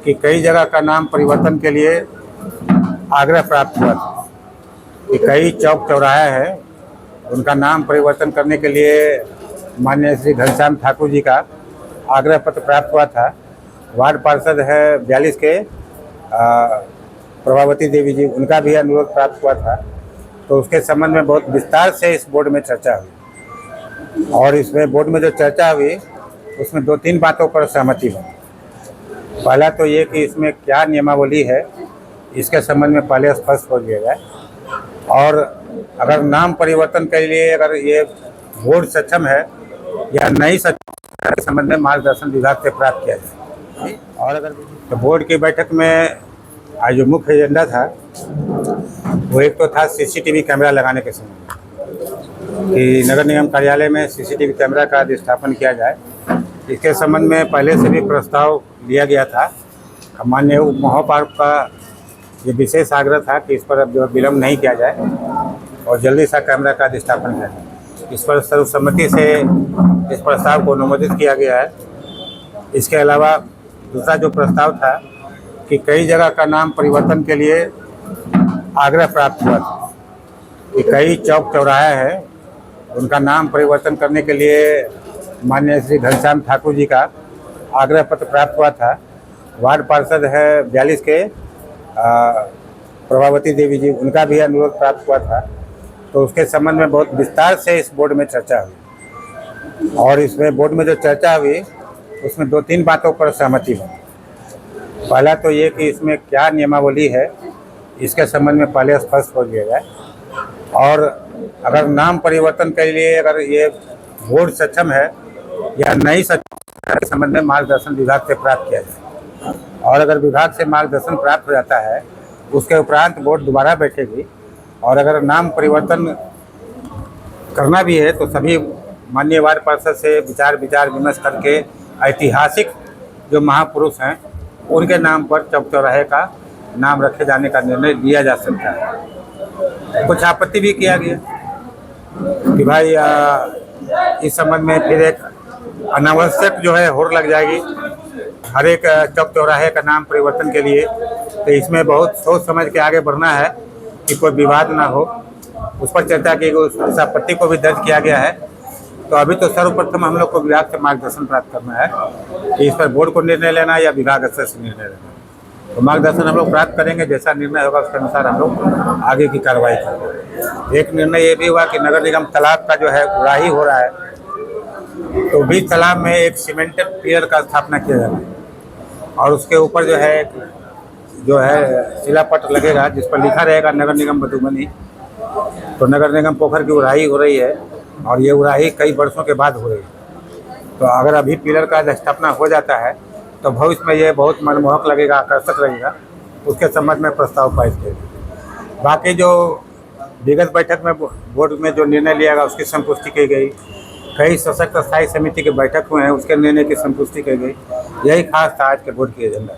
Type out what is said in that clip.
कि कई जगह का नाम परिवर्तन के लिए आग्रह प्राप्त हुआ था कि कई चौक चौराहे हैं उनका नाम परिवर्तन करने के लिए माननीय श्री घनश्याम ठाकुर जी का आग्रह पत्र प्राप्त हुआ था। वार्ड पार्षद है 42 के प्रभावती देवी जी, उनका भी अनुरोध प्राप्त हुआ था। तो उसके संबंध में बहुत विस्तार से इस बोर्ड में चर्चा हुई और इसमें बोर्ड में जो चर्चा हुई उसमें 2-3 बातों पर सहमति बनी। पहला तो ये कि इसमें क्या नियमावली है इसके संबंध में पहले स्पष्ट हो लिया जाए और अगर नाम परिवर्तन के लिए अगर ये बोर्ड सक्षम है या नहीं सक्षम के संबंध में मार्गदर्शन विभाग से प्राप्त किया जाए। और अगर तो बोर्ड की बैठक में आज जो मुख्य एजेंडा था वो एक तो था सीसीटीवी कैमरा लगाने के संबंध कि नगर निगम कार्यालय में सीसीटीवी कैमरा का स्थापन किया जाए। इसके संबंध में पहले से भी प्रस्ताव लिया गया था। माननीय उप महापौर का ये विशेष आग्रह था कि इस पर अब जो विलम्ब नहीं किया जाए और जल्दी सा कैमरा का स्थापन किया जाए। इस पर सर्वसम्मति से इस प्रस्ताव को अनुमोदित किया गया है। इसके अलावा दूसरा जो प्रस्ताव था कि कई जगह का नाम परिवर्तन के लिए आग्रह प्राप्त हुआ था कि कई चौक चौराहे हैं उनका नाम परिवर्तन करने के लिए माननीय श्री घनश्याम ठाकुर जी का आग्रह पत्र प्राप्त हुआ था। वार्ड पार्षद है 42 के प्रभावती देवी जी, उनका भी अनुरोध प्राप्त हुआ था। तो उसके संबंध में बहुत विस्तार से इस बोर्ड में चर्चा हुई और इसमें बोर्ड में जो चर्चा हुई उसमें 2-3 बातों पर सहमति बनी। पहला तो ये कि इसमें क्या नियमावली है इसके संबंध में पहले स्पष्ट हो लिया जाए और अगर नाम परिवर्तन के लिए अगर ये बोर्ड सक्षम है या नहीं सक्षम के संबंध में मार्गदर्शन विभाग से प्राप्त किया जाए। और अगर विभाग से मार्गदर्शन प्राप्त हो जाता है उसके उपरांत बोर्ड दोबारा बैठेगी और अगर नाम परिवर्तन करना भी है तो सभी माननीय वार्ड पार्षद से विचार विमर्श करके ऐतिहासिक जो महापुरुष हैं उनके नाम पर चौक चौराहे का नाम रखे जाने का निर्णय लिया जा सकता है। कुछ आपत्ति भी किया गया कि भाई इस संबंध में फिर एक अनावश्यक जो है होड़ लग जाएगी हर एक चौक चौराहे का नाम परिवर्तन के लिए। तो इसमें बहुत सोच समझ के आगे बढ़ना है कि कोई विवाद ना हो। उस पर चर्चा की गई, उस आपत्ति को भी दर्ज किया गया है। तो अभी तो सर्वप्रथम हम लोग को विभाग से मार्गदर्शन प्राप्त करना है कि इस पर बोर्ड को निर्णय लेना है या विभाग स्तर से निर्णय लेना। तो मार्गदर्शन हम लोग प्राप्त करेंगे, जैसा निर्णय होगा उसके अनुसार हम लोग आगे की कार्रवाई करेंगे। एक निर्णय ये भी हुआ कि नगर निगम तालाब का जो है उड़ाही हो रहा है तो बीच तालाब में एक सीमेंटेड पिलर का स्थापना किया जाना है और उसके ऊपर जो है शिलापट लगेगा जिस पर लिखा रहेगा नगर निगम मधुबनी। तो नगर निगम पोखर की उड़ाही हो रही है और ये उड़ाही कई वर्षों के बाद हो रही है। तो अगर अभी पिलर का स्थापना हो जाता है तो भविष्य में ये बहुत मनमोहक लगेगा, आकर्षक लगेगा। उसके संबंध में प्रस्ताव पारित किया। बाकी जो विगत बैठक में बोर्ड में जो निर्णय लिया गया उसकी संतुष्टि की गई। कई सशक्त स्थायी समिति की बैठक हुए हैं उसके निर्णय की संतुष्टि की गई। यही खास था आज के बोर्ड की एजेंडा।